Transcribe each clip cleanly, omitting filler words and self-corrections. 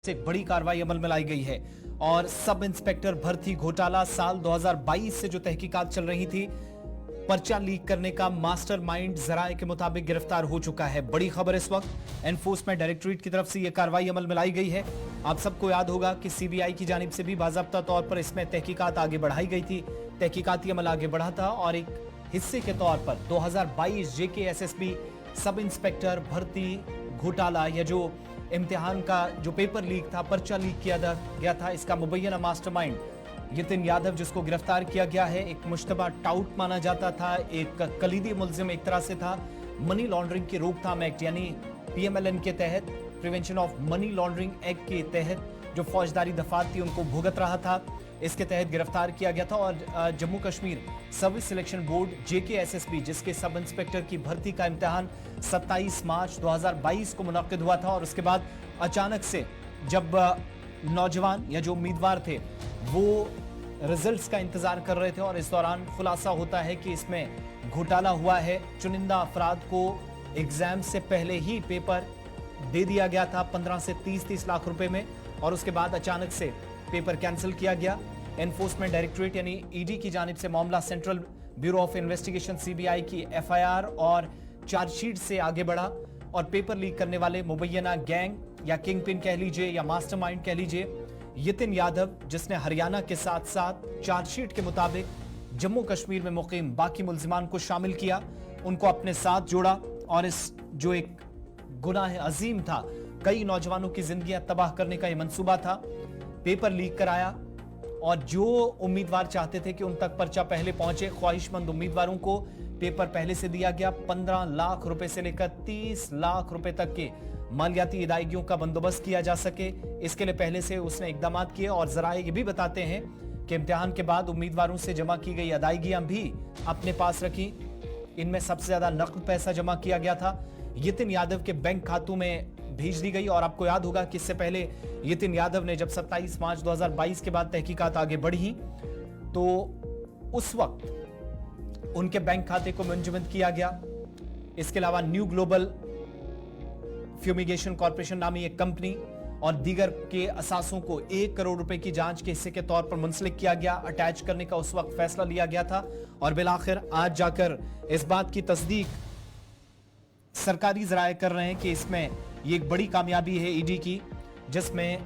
से एक बड़ी कार्रवाई अमल में लाई गई है और सब इंस्पेक्टर भर्ती घोटाला साल 2022 से जो तहकीकात चल रही थी, पर्चा लीक करने का मास्टरमाइंड जराये के मुताबिक गिरफ्तार हो चुका है। बड़ी खबर इस वक्त एनफोर्समेंट डायरेक्टरेट की तरफ से यह कार्रवाई अमल में लाई गई है। आप सबको याद होगा कि सीबीआई की जानिब से भी बाज़ाब्ता तौर पर इसमें तहकीकात आगे बढ़ाई गई थी, तहकीकाती अमल आगे बढ़ा था और एक हिस्से के तौर पर 2022 जेके एसएसबी सब इंस्पेक्टर भर्ती घोटाला या जो इम्तिहान का जो पेपर लीक था, पर्चा लीक किया गया था, इसका मुबैना मास्टरमाइंड यतिन यादव जिसको गिरफ्तार किया गया है, एक मुश्तबा टाउट माना जाता था, एक कलीदी मुल्जिम एक तरह से था। मनी लॉन्ड्रिंग की रोकथाम एक्ट यानी पीएमएलएन के तहत, prevention of money laundering act के तहत जो फौजदारी दफात थी उनको भुगत रहा था, इसके तहत गिरफ्तार किया गया था। और Jammu Kashmir service selection board JKSSB जिसके सब इंस्पेक्टर की भर्ती का इम्तिहान 27 मार्च 2022 को मुनक्किद हुआ था और उसके बाद अचानक से जब नौजवान या जो उम्मीदवार थे वो रिजल्ट्स का इंतजार कर रहे थे और इस दौरान खुलासा होता है कि इसमें घोटाला हुआ है। चुनिंदा अफराद को एग्जाम से पहले ही पेपर दे दिया गया था 15 से 30 लाख रुपए में और उसके बाद अचानक से पेपर कैंसिल किया गया। एनफोर्समेंट डायरेक्टरेट यानी ईडी की जानिब से मामला central bureau of investigation CBI की एफआईआर और चार्जशीट से आगे बढ़ा और पेपर लीक करने वाले मुबैना गैंग या किंग पिन कह लीजिए या मास्टरमाइंड कह लीजिए, यतिन यादव जिसने हरियाणा के साथ साथ चार्जशीट के मुताबिक जम्मू कश्मीर में मुकीम बाकी मुल्जिमान को शामिल किया, उनको अपने साथ जोड़ा और इस जो एक गुनाह अजीम था, कई नौजवानों की जिंदगियां तबाह करने का यह मंसूबा था, पेपर लीक कराया और जो उम्मीदवार चाहते थे कि उन तक पर्चा पहले पहुंचे, ख्वाहिशमंद उम्मीदवारों को पेपर पहले से दिया गया। 15 लाख रुपए से लेकर 30 लाख रुपए तक के मालियाती अदायगियों का बंदोबस्त किया जा सके, इसके लिए पहले से उसने इकदाम किए और जराये ये भी बताते हैं कि इम्तिहान के बाद उम्मीदवारों से जमा की गई अदायगियां भी अपने पास रखी। इनमें सबसे ज्यादा नकद पैसा जमा किया गया था, यतिन यादव के बैंक खातों में भेज दी गई। और आपको याद होगा कि इससे पहले यतिन यादव ने जब 27 मार्च 2022 के बाद तहकीकात आगे बढ़ी तो उस वक्त उनके बैंक खाते को मुंजमद किया गया। इसके अलावा न्यू ग्लोबल फ्यूमिगेशन कॉर्पोरेशन नामी एक कंपनी और दीगर के असासों को 1 करोड़ रुपए की जांच के हिस्से के तौर पर मुंसलिक किया गया, अटैच करने का उस वक्त फैसला लिया गया था और बिलाखिर आज जाकर इस बात की तस्दीक सरकारी जराये कर रहे हैं कि इसमें ये एक बड़ी कामयाबी है ईडी की, जिसमें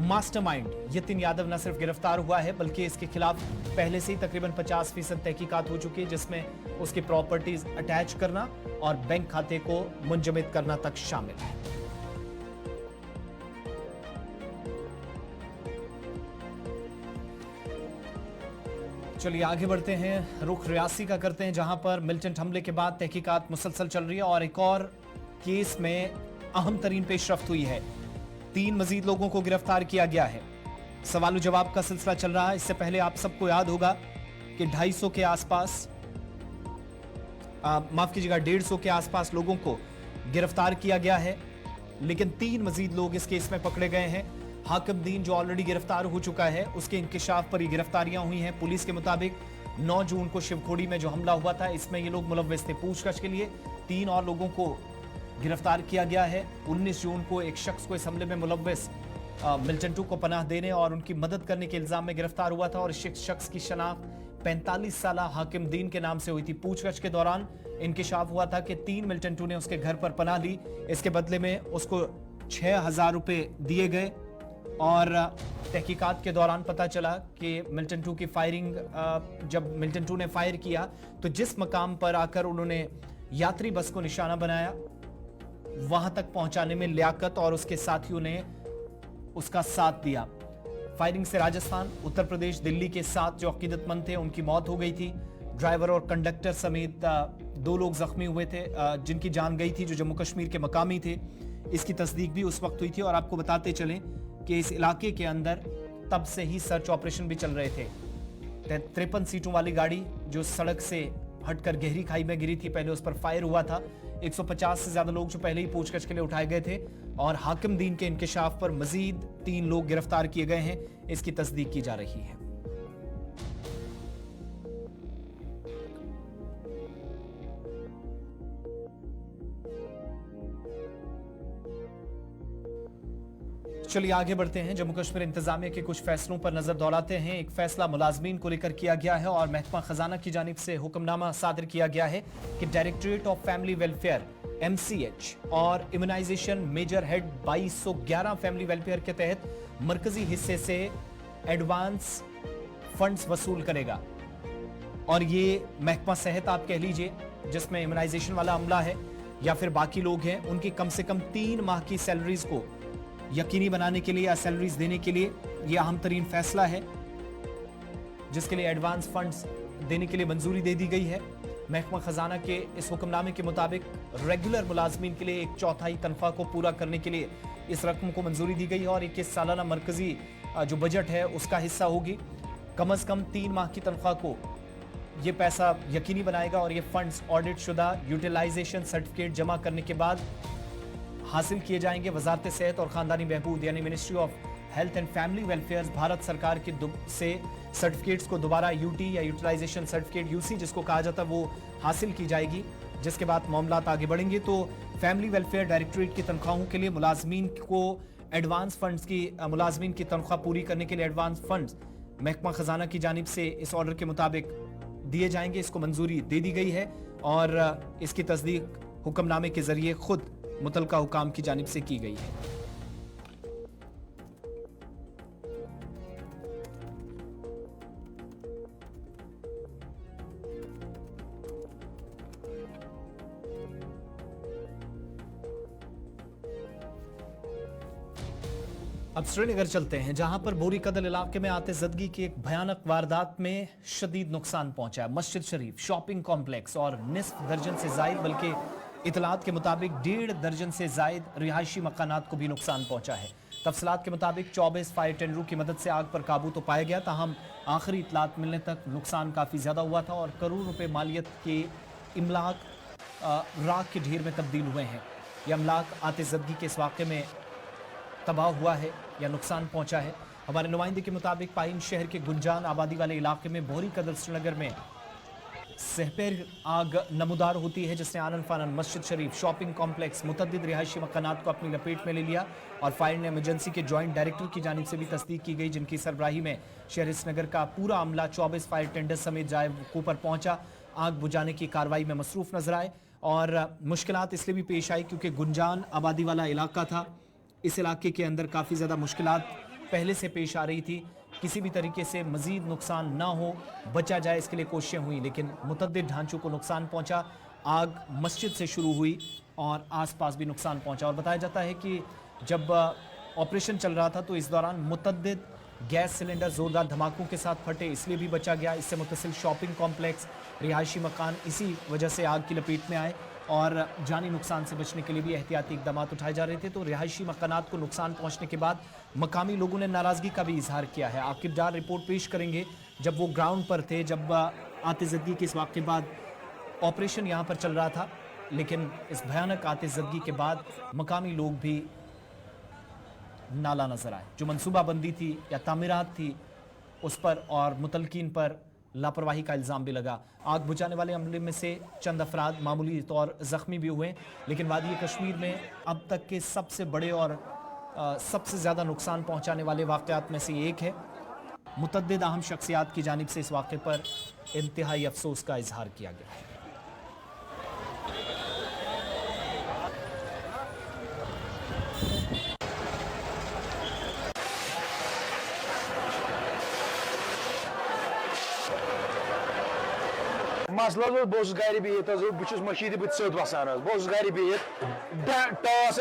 मास्टरमाइंड यतिन यादव न सिर्फ गिरफ्तार हुआ है बल्कि इसके खिलाफ पहले से ही तकरीबन 50% तहकीकात हो चुकी है, जिसमें उसकी प्रॉपर्टीज अटैच करना और बैंक खाते को मुंजमद करना तक शामिल है। चलिए आगे बढ़ते हैं, रुख रियासी का करते हैं जहां पर मिलिटेंट हमले के बाद तहकीकात मुसलसल चल रही है और एक और केस में अहम तरीन पेशरफ्त हुई है। 3 मजीद लोगों को गिरफ्तार किया गया है। सवाल जवाब का सिलसिला चल रहा है। इससे पहले आप सबको याद होगा कि 250 के आसपास माफ कीजिएगा 150 के आसपास लोगों को गिरफ्तार किया गया है, लेकिन 3 मजीद लोग इस केस में पकड़े गए हैं। हाकिम दीन जो ऑलरेडी गिरफ्तार हो चुका है, उसके इंकिशाफ पर ये गिरफ्तारियां हुई हैं। पुलिस के मुताबिक 9 जून को शिवखोड़ी में जो हमला हुआ था इसमें ये लोग मुलव्वस थे। पूछताछ के लिए 3 और लोगों को गिरफ्तार किया गया है। 19 जून को एक शख्स को इस हमले में मुलव्वस मिलिटेंटों को पनाह देने और उनकी मदद करने के इल्जाम में गिरफ्तार हुआ था और इस शख्स की शनाख्त 45 साल हाकिम दीन के नाम से हुई थी। पूछताछ के दौरान इंकिशाफ हुआ था कि 3 मिलिटेंटों ने उसके घर पर पनाह ली, इसके बदले में उसको 6000 रुपए दिए गए और तहकीकात के दौरान पता चला कि मिलिटेंटों की फायरिंग, जब मिलिटेंटों ने फायर किया तो जिस मकाम पर आकर उन्होंने यात्री बस को निशाना बनाया, वहां तक पहुंचाने में लियाकत और उसके साथियों ने उसका साथ दिया। फायरिंग से राजस्थान, उत्तर प्रदेश, दिल्ली के 7 जो अकीदतमंद थे उनकी मौत हो गई थी। ड्राइवर और कंडक्टर समेत 2 लोग जख्मी हुए थे जिनकी जान गई थी, जो जम्मू कश्मीर के मकामी थे। इसकी तस्दीक भी उस वक्त हुई थी और आपको बताते चलें कि इस इलाके के अंदर तब से ही सर्च ऑपरेशन भी चल रहे थे। 53 सीटों वाली गाड़ी जो सड़क से हटकर गहरी खाई में गिरी थी, पहले उस पर फायर हुआ था। 150 से ज्यादा लोग जो पहले ही पूछताछ के लिए उठाए गए थे और हाकिम दीन के इंकिशाफ पर मजीद 3 लोग गिरफ्तार किए गए हैं, इसकी तस्दीक की जा रही है। चलिए आगे बढ़ते हैं। जम्मू कश्मीर इंतजामिया के कुछ फैसलों पर नजर दौड़ाते हैं। एक फैसला मुलाजमीन को लेकर किया गया है और महकमा खजाना की जानिब से हुक्मनामा सादर किया गया है कि directorate of family welfare MCH और immunisation major head 2211 family welfare के तहत मरकजी हिस्से से एडवांस फंड्स वसूल करेगा। और ये महकमा सेहत आप कह लीजिए, जिसमें इम्यूनाइजेशन वाला अमला है या फिर बाकी लोग हैं, उनकी कम से कम 3 माह की सैलरीज को यकीनी बनाने के लिए या सैलरीज देने के लिए यह अहम तरीन फैसला है, जिसके लिए एडवांस फंड्स देने के लिए मंजूरी दे दी गई है। महकमा खजाना के इस हुक्मनामे के मुताबिक रेगुलर मुलाजमीन के लिए 1/4 तनख्वाह को पूरा करने के लिए इस रकम को मंजूरी दी गई है और एक सालाना मरकजी जो बजट है उसका हिस्सा होगी। कम से कम 3 माह की तनख्वाह को ये पैसा यकीनी बनाएगा और ये फंड्स ऑडिट शुदा यूटिलाइजेशन सर्टिफिकेट जमा करने के बाद हासिल किए जाएंगे। वजारत सेहत और खानदानी बहबूद यानी ministry of health and family welfare Bharat सरकार के से सर्टिफिकेट्स को दोबारा यूटी या यूटिलाइजेशन सर्टिफिकेट यूसी जिसको कहा जाता है वो हासिल की जाएगी, जिसके बाद मामलात आगे बढ़ेंगे। तो फैमिली वेलफेयर डायरेक्टरेट की तनख्वाहों के लिए मुलाजमीन को एडवांस फंड्स की मुलाजमीन की तनख्वाह पूरी करने के लिए एडवांस फंड्स महकमा खजाना की जानिब से इस ऑर्डर के मुताबिक दिए जाएंगे। इसको मंजूरी दे दी गई है और इसकी तस्दीक हुक्मनामे के जरिए खुद मुतलका हुकाम की जानिब से की गई है। अब श्रीनगर चलते हैं, जहां पर बोरी कदल इलाके में आते जदगी की एक भयानक वारदात में शदीद नुकसान पहुंचा है। मस्जिद शरीफ, शॉपिंग कॉम्प्लेक्स और निस्फ दर्जन से जायद, बल्कि इतलात के मुताबिक 1.5 दर्जन से जायद रिहायशी मकानात को भी नुकसान पहुंचा है। तफसीलात के मुताबिक 24 फायर टेंडरों की मदद से आग पर काबू तो पाया गया, ताहम आखिरी इतलात मिलने तक नुकसान काफ़ी ज़्यादा हुआ था और करोड़ रुपए मालियत के इमलाक राख के ढेर में तब्दील हुए हैं। यह अमलाक आते जदगी के इस वाक़े में तबाह हुआ है या नुकसान पहुंचा है। हमारे नुमाइंदे के मुताबिक पाइन शहर के गुंजान आबादी वाले इलाके में बोरी कदल श्रीनगर में सहपेर आग नमूदार होती है, जिसने आनन फानन मस्जिद शरीफ, शॉपिंग कॉम्प्लेक्स, मुतद्दिद रिहायशी मकानात को अपनी लपेट में ले लिया और फायर ने इमरजेंसी के जॉइंट डायरेक्टर की जानिब से भी तस्दीक की गई, जिनकी सरबराही में शहर श्रीनगर का पूरा अमला 24 फायर टेंडर समेत जाए वकूँ पर पहुंचा, आग बुझाने की कार्रवाई में मसरूफ नजर आए। और मुश्किलात इसलिए भी पेश आई क्योंकि गुंजान आबादी वाला इलाका था। इस इलाके के अंदर काफ़ी ज़्यादा मुश्किलात पहले से पेश आ रही थी। किसी भी तरीके से मज़ीद नुकसान ना हो, बचा जाए, इसके लिए कोशिशें हुई, लेकिन मुतद्दिद ढांचों को नुकसान पहुंचा। आग मस्जिद से शुरू हुई और आसपास भी नुकसान पहुंचा। और बताया जाता है कि जब ऑपरेशन चल रहा था तो इस दौरान मुतद्दिद गैस सिलेंडर ज़ोरदार धमाकों के साथ फटे, इसलिए भी बचा गया। इससे मुतसिल शॉपिंग कॉम्प्लेक्स, रिहायशी मकान इसी वजह से आग की लपेट में आए और जानी नुकसान से बचने के लिए भी एहतियाती इकदाम उठाए जा रहे थे। तो रिहायशी मकानात को नुकसान पहुंचने के बाद मकामी लोगों ने नाराज़गी का भी इजहार किया है। आखिरकार रिपोर्ट पेश करेंगे जब वो ग्राउंड पर थे, जब आतिज़दगी के इस वाक़े के बाद ऑपरेशन यहाँ पर चल रहा था, लेकिन इस भयानक आतिज़दगी के बाद मकामी लोग भी नाला नजर आए। जो मनसूबाबंदी थी या तामीरात थी उस पर और मुतलकीन पर लापरवाही का इल्ज़ाम भी लगा। आग बुझाने वाले अमले में से चंद अफराद मामूली तौर ज़ख्मी भी हुए, लेकिन वादी कश्मीर में अब तक के सबसे बड़े और सबसे ज़्यादा नुकसान पहुंचाने वाले वाक़यात में से एक है। मुतद्दिद अहम शख्सियात की जानिब से इस वाक़े पर इंतहाई अफसोस का इजहार किया गया है। मसला बहुत गर बिहित बहुत मशीद बत सोद वसान बहुत गर बिहित टास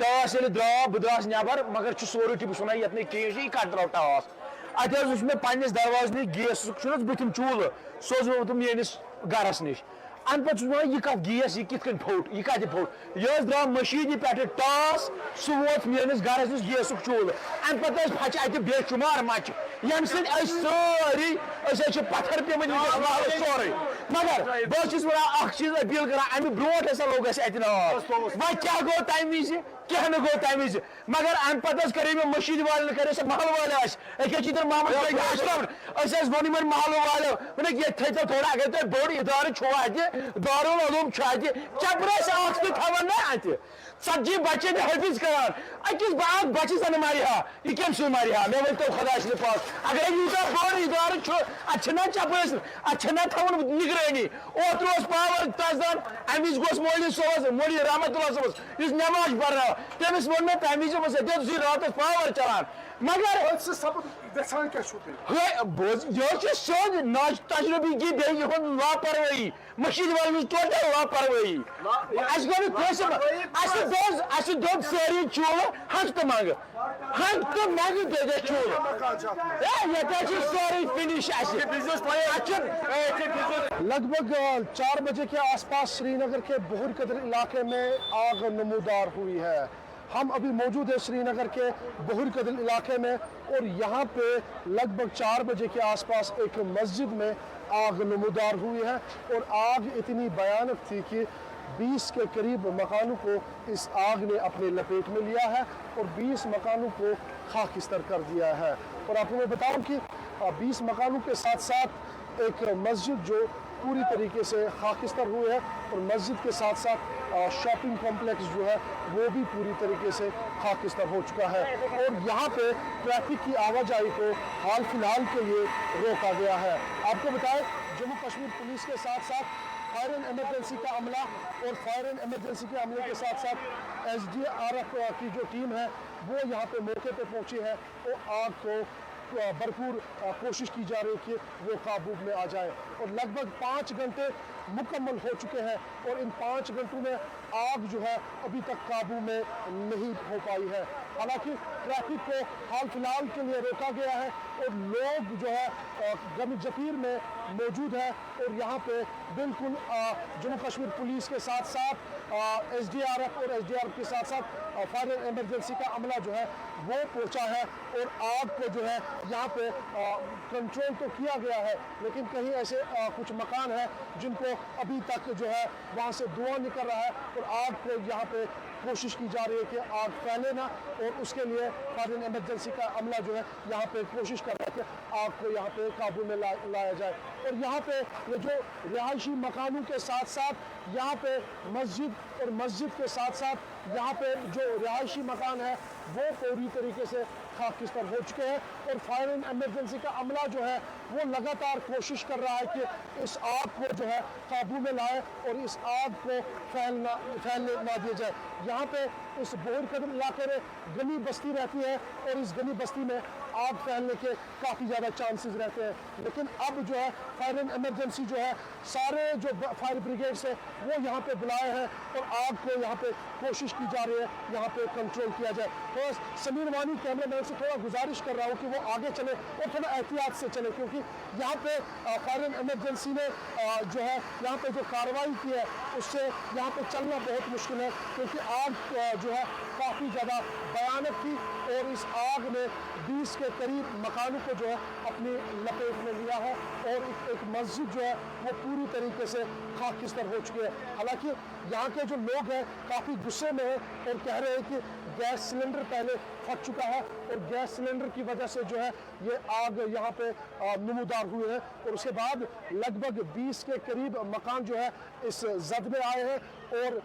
टास द्राव बह द्रास नबर मगर सोरे टिप्स वन ये चीज यह कट द्राव टास अत मे पन्नस दरवाज नश गैस बुथिम चूल्ह सोज तुम मेस गरस नश अन पे यह कत गैस यह कित फोट यह कत फोट यह द्राव मशीद पे टास सह वोत मेस गरस नश गैस चूल्ह अन पे फच अत बेशुमार मच यम सारी पत्थर पे सोरे मगर बहुत वन चीज अपील कर अमे ब्रो हसा लोग अत नाव वह क्या गो तम वज क्या न गो तम वज मगर अम पे करे मे मशीद वाले करे से महल वाले अकर मोहम्मद वो महल वाले वन ये थो थोड़ा अगर तुम बोड़ इदार छो दारुल उलूम चपरस थवन ना अत 40 बच्चे हफिज करान अकिस बच्चे सन मारि हा यह कम सु मारि हा मे वन तो खुदा पास अगर यूटा बोड़ इदार अना चपरस अना थवन निगरानी ओत पावर तजदान अम वज गोस मोली सोस मोली रहमतुल्लाह सोस इस नमाज पढ़ना तमिस वो मे तम वज रात पावर चलान मगर सोज तजुर्बी लापरवाही मशीद वाले टोटल लापरवाही दोन सारी चूल हंग तो मंग दे चूल ये सारी फिनिश लगभग 4 बजे के आसपास श्रीनगर के बहुर कदर इलाके में आग नमूदार हुई है। हम अभी मौजूद है श्रीनगर के बहुर कदर इलाके में और यहाँ पे लगभग 4 बजे के आसपास एक मस्जिद में आग नमूदार हुई है और आग इतनी भयानक थी कि 20 के करीब मकानों को इस आग ने अपने लपेट में लिया है और 20 मकानों को खाकिस्तर कर दिया है। और आपको मैं बताऊं कि 20 मकानों के साथ साथ एक मस्जिद जो पूरी तरीके से खाकिस्तर हुई है और मस्जिद के साथ साथ शॉपिंग कॉम्प्लेक्स जो है वो भी पूरी तरीके से खाकिस्तर हो चुका है। और यहाँ पे ट्रैफिक की आवाजाही को हाल फिलहाल के लिए रोका गया है। आपको बताएं जम्मू कश्मीर पुलिस के साथ साथ फायर एंड एमरजेंसी का अमला और फायर एंड एमरजेंसी के अमले के साथ साथ SDRF की जो टीम है वो यहाँ पे मौके पे पहुंची है और आग को भरपूर कोशिश की जा रही है कि वो काबू में आ जाए। और लगभग 5 घंटे मुकम्मल हो चुके हैं और इन 5 घंटों में आग जो है अभी तक काबू में नहीं हो पाई है। हालांकि ट्रैफिक को हाल फिलहाल के लिए रोका गया है और लोग जो है गम जफीर में मौजूद है और यहाँ पे बिल्कुल जम्मू कश्मीर पुलिस के साथ साथ SDRF और SDRF के साथ साथ फायर एंड एमरजेंसी का अमला जो है वो पहुँचा है और आग को जो है यहाँ पे कंट्रोल तो किया गया है लेकिन कहीं ऐसे कुछ मकान हैं जिनको अभी तक जो है वहाँ से धुआं निकल रहा है और आग को यहाँ पे कोशिश की जा रही है कि आग फैले ना और उसके लिए फायर एंड एमरजेंसी का अमला जो है यहाँ पे कोशिश कर रहा है कि आग को यहाँ पे काबू में लाया जाए। और यहाँ पे ये जो रिहायशी मकानों के साथ साथ यहाँ पे मस्जिद और मस्जिद के साथ साथ यहाँ पे जो रिहायशी मकान है वो पूरी तरीके से खाकिस्तर हो चुके हैं और फायर एंड एमरजेंसी का अमला जो है वो लगातार कोशिश कर रहा है कि इस आग को जो है काबू में लाए और इस आग को फैलने ना दिया जाए। यहाँ पे इस बहुर कदर इलाके में गनी बस्ती रहती है और इस गनी बस्ती में आग फैलने के काफ़ी ज़्यादा चांसेस रहते हैं लेकिन अब जो है फायर एंड एमरजेंसी जो है सारे जो फायर ब्रिगेड्स है वो यहाँ पे बुलाए हैं और आग को यहाँ पे कोशिश की जा रही है यहाँ पे कंट्रोल किया जाए। तो समीर वानी कैमरामैन से थोड़ा गुजारिश कर रहा हूँ कि वो आगे चले और थोड़ा एहतियात से चले क्योंकि यहाँ पे फायर एंड एमरजेंसी ने जो है यहाँ पे जो कार्रवाई की है उससे यहाँ पे चलना बहुत मुश्किल है क्योंकि आग जो है काफ़ी ज़्यादा भयानक थी और इस आग ने 20 के करीब मकानों को जो है अपनी लपेट में लिया है और एक मस्जिद जो है वो पूरी तरीके से खाकिस्तर हो चुकी है। हालांकि यहाँ के जो लोग हैं काफ़ी गुस्से में हैं और कह रहे हैं कि गैस सिलेंडर पहले फट चुका है और गैस सिलेंडर की वजह से जो है ये आग यहाँ पे नमूदार हुए हैं और उसके बाद लगभग 20 के करीब मकान जो है इस जद में आए हैं और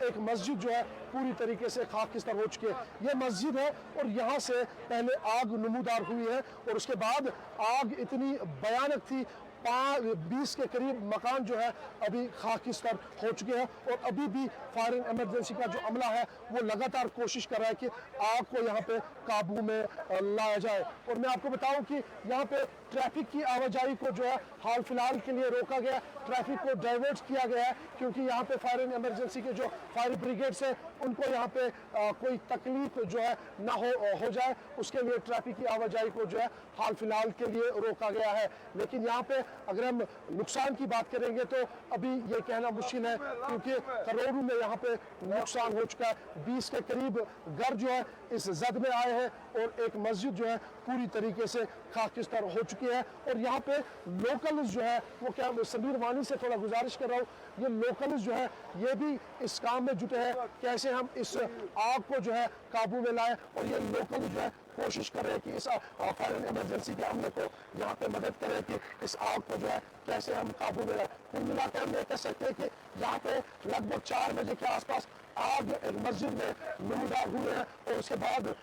एक मस्जिद जो है पूरी तरीके से खाकिस्तर हो चुकी है। ये मस्जिद है और यहाँ से पहले आग नमूदार हुई है और उसके बाद आग इतनी भयानक थी 20 के करीब मकान जो है अभी खाकिस्तर हो चुके हैं और अभी भी फायर एंड एमरजेंसी का जो अमला है वो लगातार कोशिश कर रहा है कि आग को यहाँ पे काबू में लाया जाए। और मैं आपको बताऊं कि यहाँ पे ट्रैफिक की आवाजाही को जो है हाल फिलहाल के लिए रोका गया, ट्रैफिक को डाइवर्ट किया गया है क्योंकि यहाँ पे फायर एंड एमरजेंसी के जो फायर ब्रिगेड्स है उनको यहाँ पे कोई तकलीफ जो है ना हो जाए उसके लिए ट्रैफिक की आवाजाही को जो है हाल फिलहाल के लिए रोका गया है। लेकिन यहाँ पे अगर हम नुकसान की बात करेंगे तो अभी ये कहना मुश्किल है क्योंकि करोड़ों में यहाँ पे नुकसान हो चुका है। 20 के करीब घर जो है इस जद में आए हैं और एक मस्जिद जो है पूरी तरीके से खाकिस्तर हो चुकी चुकी है। और यहाँ पे लोकल्स जो है वो क्या, समीर वानी से थोड़ा गुजारिश कर रहा हूँ, ये लोकल्स जो है ये भी इस काम में जुटे हैं, कैसे हम इस आग को जो है काबू में लाएं। और ये लोकल जो है कोशिश कर रहे हैं कि इस फायर एंड इमरजेंसी के अमले को यहाँ पे मदद करें कि इस आग को जो है कैसे हम काबू में लाएं। कुल मिलाकर हम ये कह सकते हैं कि यहाँ पे लगभग 4 बजे के आसपास आग एक मस्जिद में नमूदार हुए हैं और उसके बाद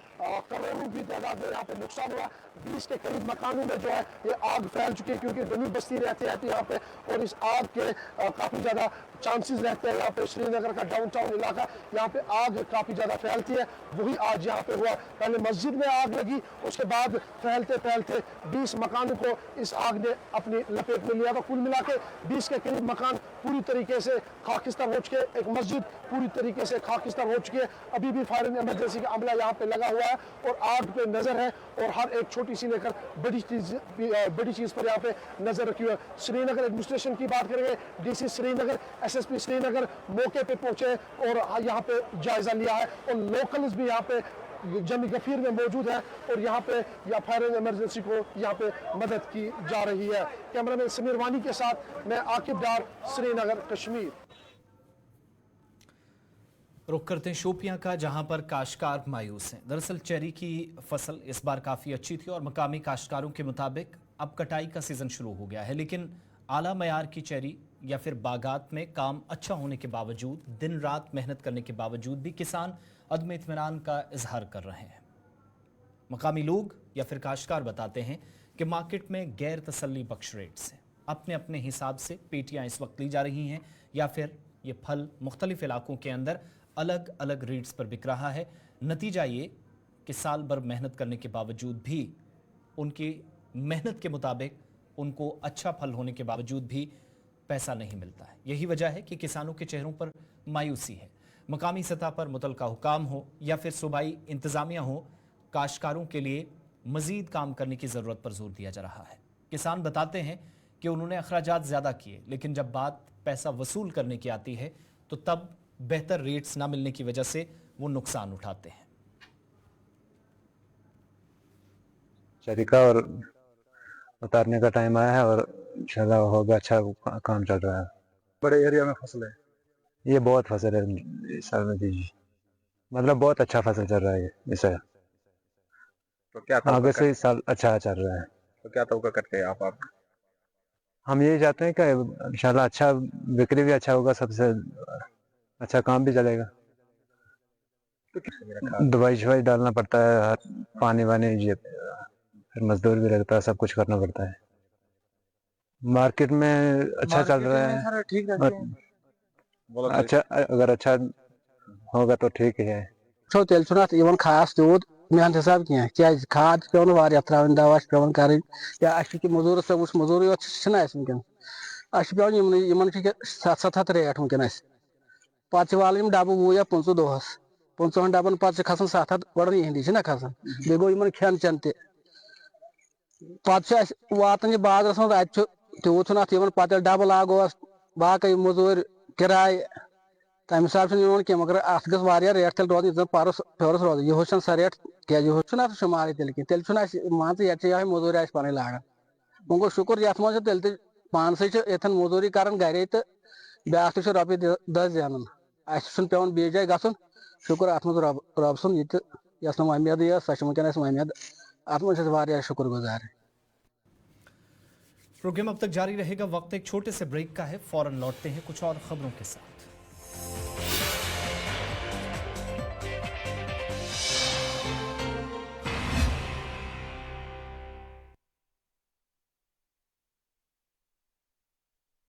करोड़ों की तादाद में यहाँ पे नुकसान हुआ। 20 के करीब मकानों में जो है ये आग फैल चुकी है, क्योंकि गरीब बस्ती रहती है यहाँ पे और इस आग के काफ़ी ज़्यादा चांसेस रहते हैं। यहाँ पे श्रीनगर का डाउनटाउन इलाका, यहाँ पे आग काफ़ी ज़्यादा फैलती है, वही आज यहाँ पे हुआ। पहले मस्जिद में आग लगी, उसके बाद फैलते फैलते 20 मकानों को इस आग ने अपनी लपेट में लिया। तो कुल मिला के 20 के करीब मकान पूरी तरीके से खाकिस्तान हो चुके, एक मस्जिद पूरी तरीके से खाकिस्तान हो चुकी है। अभी भी फायर एंड इमरजेंसी का अमला यहाँ पे लगा हुआ है और आग पे नजर है और हर एक छोटी सी लेकर बड़ी चीज पर यहाँ पे नजर रखी हुई है। श्रीनगर एडमिनिस्ट्रेशन की बात करेंगे, डीसी श्रीनगर, एसएसपी श्रीनगर मौके पे पहुंचे और यहाँ पे जायजा लिया है और लोकल्स भी यहाँ पे जमी गफीर में मौजूद है और यहाँ पे या फायर एंड इमरजेंसी को यहाँ पे मदद की जा रही है। कैमरामैन समीर वानी के साथ मैं आकिब डार, श्रीनगर, कश्मीर। रुक करते हैं शोपियां का, जहां पर काश्तकार मायूस हैं। दरअसल चेरी की फसल इस बार काफ़ी अच्छी थी और मकामी काश्तकारों के मुताबिक अब कटाई का सीज़न शुरू हो गया है, लेकिन आला मयार की चेरी या फिर बागात में काम अच्छा होने के बावजूद, दिन रात मेहनत करने के बावजूद भी किसान अदम इत्मीनान का इजहार कर रहे हैं। मकामी लोग या फिर काश्तकार बताते हैं कि मार्केट में गैर तसल्ली बख्श रेट्स हैं। अपने अपने हिसाब से पेटियां इस वक्त ली जा रही हैं या फिर ये फल मुख्तलिफ इलाकों के अंदर अलग अलग रेट्स पर बिक रहा है। नतीजा ये कि साल भर मेहनत करने के बावजूद भी, उनकी मेहनत के मुताबिक उनको अच्छा फल होने के बावजूद भी पैसा नहीं मिलता है। यही वजह है कि किसानों के चेहरों पर मायूसी है। मकामी सतह पर मुतलका हुकाम हो या फिर सूबाई इंतज़ामिया हो, काश्तकारों के लिए मज़ीद काम करने की ज़रूरत पर जोर दिया जा रहा है। किसान बताते हैं कि उन्होंने अखराजात ज़्यादा किए, लेकिन जब बात पैसा वसूल करने की आती है तो तब बेहतर रेट्स ना मिलने की वजह से वो नुकसान उठाते हैं। शरीका और उतारने का टाइम आया है और इंशाल्लाह होगा, अच्छा काम चल रहा है। बड़े एरिया में फसल है, ये बहुत फसल है इस साल में जी, मतलब बहुत अच्छा फसल चल रहा है इस साल। तो क्या आगे से इस साल अच्छा चल रहा है। तो क्या तवक्का करते हैं आप? हम यही चाहते हैं कि इंशाल्लाह अच्छा बिक्री भी अच्छा होगा, सबसे अच्छा काम भी चलेगा। तो दवाई शवाई डालना पड़ता है, पानी वानी, फिर मजदूर भी लगता है, सब कुछ करना पड़ता है। मार्केट में अच्छा चल रहा है, ठीक है, अच्छा अगर अच्छा होगा तो ठीक है। तेल खास तूत मेहनत हिसाब क्या क्या खाद पे त्रावन, दवा पे कर मजूर सब उस मजूरी वनकन पे 700 रेट वनकन पे वाल डब 20 या 25 दोहस 25 डबन पे खसान 700 गो हिंदी खसान बे गो खेन चेन पे वातान बाजारस मज तूत पे डब लागोस बाकी मजूर किराए तम हिसाब से कह, मगर अत गया रेट तेल रोज परस फ्योरस रोज यह सा रेट क्या यह शुमार तेल कह मान ये मजूर पे लागान वो गो शुक्र ये मज तेल पानस ये मजूरी कर गे तो ब्या रोपये 10 जान पे बे जाए ग शुक्र अत मज रब सुन ये उम्मीद सो उम्मीद अत मज शुक्र गुजार। प्रोग्राम अब तक जारी रहेगा। वक्त एक छोटे से ब्रेक का है, फौरन लौटते हैं कुछ और खबरों के साथ।